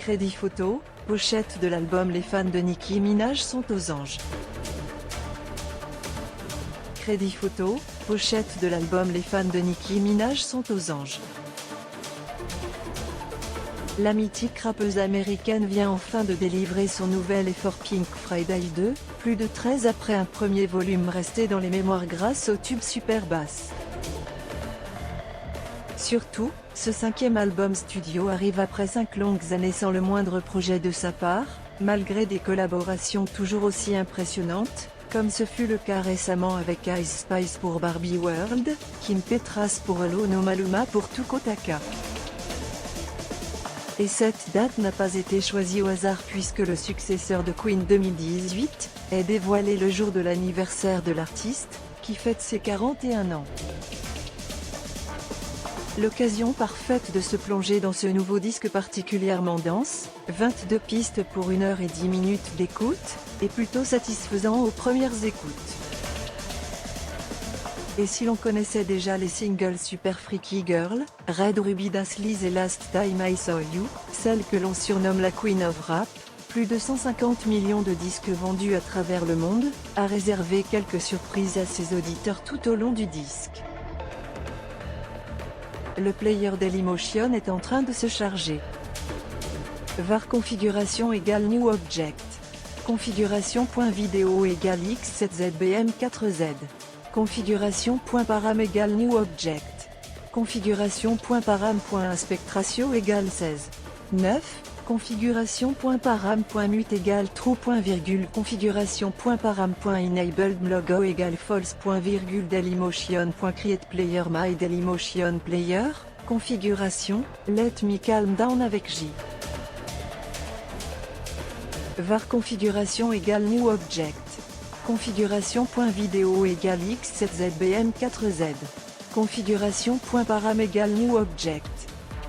Crédit photo, pochette de l'album. Les fans de Nicki Minaj sont aux anges. Crédit photo, pochette de l'album. Les fans de Nicki Minaj sont aux anges. La mythique rappeuse américaine vient enfin de délivrer son nouvel effort Pink Friday 2, plus de 13 après un premier volume resté dans les mémoires grâce au tube Super Bass. Surtout, ce 5e album studio arrive après 5 longues années sans le moindre projet de sa part, malgré des collaborations toujours aussi impressionnantes, comme ce fut le cas récemment avec Ice Spice pour Barbie World, Kim Petras pour Hello No Maluma pour Tukotaka. Et cette date n'a pas été choisie au hasard puisque le successeur de Queen 2018 est dévoilé le jour de l'anniversaire de l'artiste, qui fête ses 41 ans. L'occasion parfaite de se plonger dans ce nouveau disque particulièrement dense, 22 pistes pour 1h10 d'écoute, et plutôt satisfaisant aux premières écoutes. Et si l'on connaissait déjà les singles Super Freaky Girl, Red Ruby Das Liz et Last Time I Saw You, celle que l'on surnomme la Queen of Rap, plus de 150 millions de disques vendus à travers le monde, a réservé quelques surprises à ses auditeurs tout au long du disque. Le player Dailymotion est en train de se charger. var configuration égale new object. Configuration.video égale x7zbm4z. Configuration.param égale new object. Configuration.param.aspect-ratio égale 16. 9. Configuration.param.mute égale true. Configuration.param.enabled logo égale false. Dailymotion.create player my Dailymotion player. Configuration, let me calm down avec J. var configuration égale new object. Configuration.video égale x7zbm4z. Configuration.param égale new object.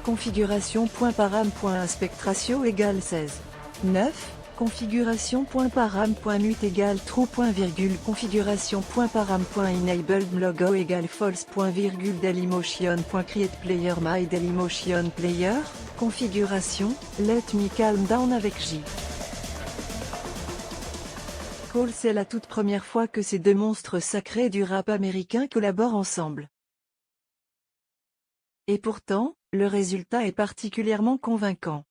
Configuration.param.aspect-ratio égale 16. 9. Configuration.param.mute égale true. Configuration.param.enabled logo égale false. Dailymotion.create player my Dailymotion player. Configuration, let me calm down avec J. Cole, c'est la toute première fois que ces deux monstres sacrés du rap américain collaborent ensemble. Et pourtant, le résultat est particulièrement convaincant.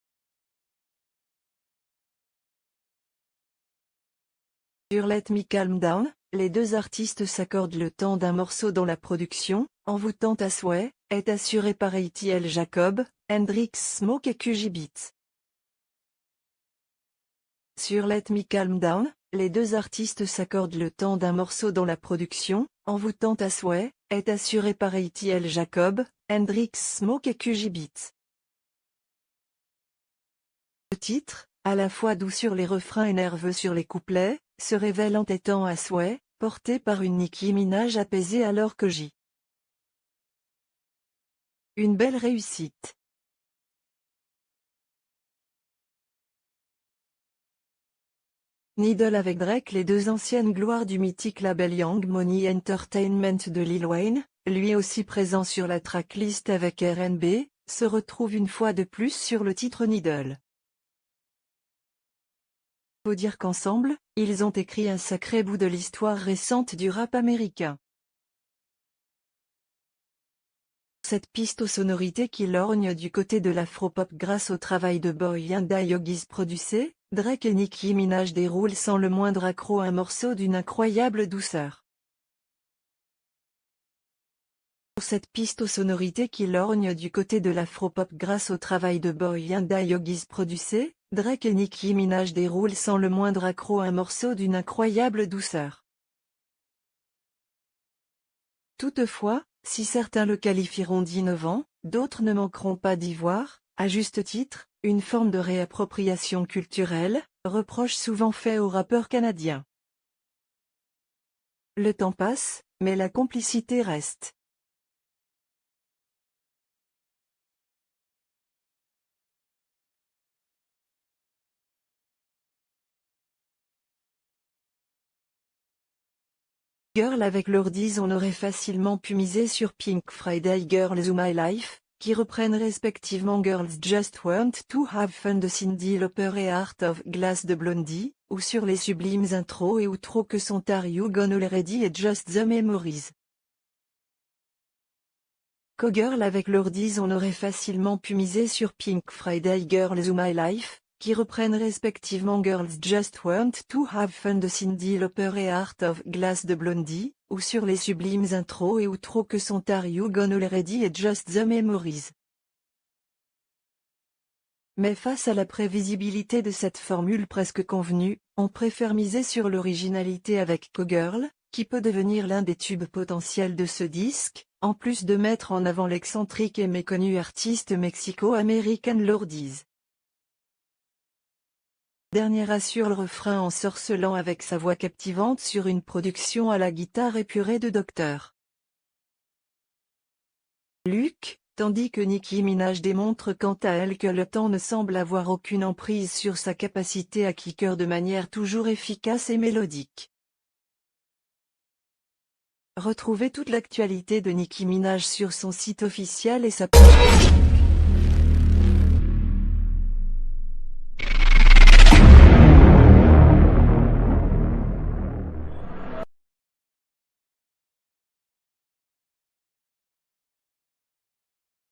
Sur Let Me Calm Down, les deux artistes s'accordent le temps d'un morceau dont la production, envoûtante à souhait, est assurée par A.T.L. Jacob, Hendrix Smoke et QJ Beats. Sur Let Me Calm Down, les deux artistes s'accordent le temps d'un morceau dont la production, envoûtante à souhait, est assurée par A.T.L. Jacob, Hendrix Smoke et QJ Beats. Le titre, à la fois doux sur les refrains et nerveux sur les couplets, se révèle entêtant à souhait, porté par une Nicki Minaj apaisée alors que J. Une belle réussite. Needle avec Drake. Les deux anciennes gloires du mythique label Young Money Entertainment de Lil Wayne, lui aussi présent sur la tracklist avec R&B, se retrouvent une fois de plus sur le titre Needle. Faut dire qu'ensemble, ils ont écrit un sacré bout de l'histoire récente du rap américain. Cette piste aux sonorités qui lorgnent du côté de l'afropop grâce au travail de Boy Yanda Yogis producé, Drake et Nicki Minaj déroulent sans le moindre accroc un morceau d'une incroyable douceur. Cette piste aux sonorités qui lorgnent du côté de l'afropop grâce au travail de Boy Yanda Yogis producé, Drake et Nicki Minaj déroulent sans le moindre accroc un morceau d'une incroyable douceur. Toutefois, si certains le qualifieront d'innovant, d'autres ne manqueront pas d'y voir, à juste titre, une forme de réappropriation culturelle, reproche souvent fait aux rappeurs canadiens. Le temps passe, mais la complicité reste. Girl avec l'Ordiz. On aurait facilement pu miser sur Pink Friday Girls ou My Life, qui reprennent respectivement Girls Just Want to Have Fun de Cyndi Lauper et Heart of Glass de Blondie, ou sur les sublimes intros et outros que sont Are You Gonna Ready et Just the Memories. Cogirl avec Lordies. On aurait facilement pu miser sur Pink Friday Girls ou My Life, qui reprennent respectivement Girls Just Want to Have Fun de Cyndi Lauper et Heart of Glass de Blondie, ou sur les sublimes intros et outros que sont Are You Gonna Ready et Just the Memories. Mais face à la prévisibilité de cette formule presque convenue, on préfère miser sur l'originalité avec Cogirl, qui peut devenir l'un des tubes potentiels de ce disque, en plus de mettre en avant l'excentrique et méconnu artiste mexico-américaine Lordies. Dernière assure le refrain ensorcelant avec sa voix captivante sur une production à la guitare épurée de Dr. Luke, tandis que Nicki Minaj démontre quant à elle que le temps ne semble avoir aucune emprise sur sa capacité à kicker de manière toujours efficace et mélodique. Retrouvez toute l'actualité de Nicki Minaj sur son site officiel et sa page.